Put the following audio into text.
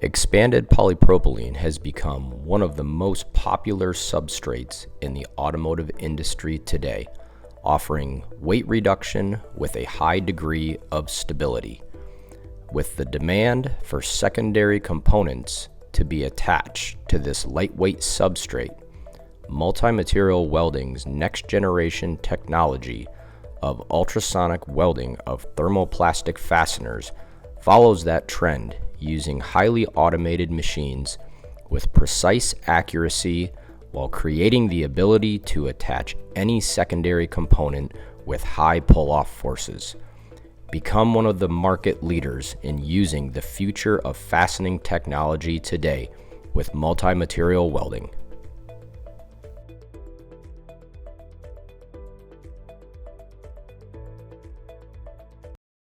Expanded polypropylene has become one of the most popular substrates in the automotive industry today, offering weight reduction with a high degree of stability. With the demand for secondary components to be attached to this lightweight substrate, MultiMaterial-Welding's next-generation technology of ultrasonic welding of thermoplastic fasteners follows that trend using highly automated machines with precise accuracy while creating the ability to attach any secondary component with high pull-off forces. Become one of the market leaders in using the future of fastening technology today with MultiMaterial-Welding.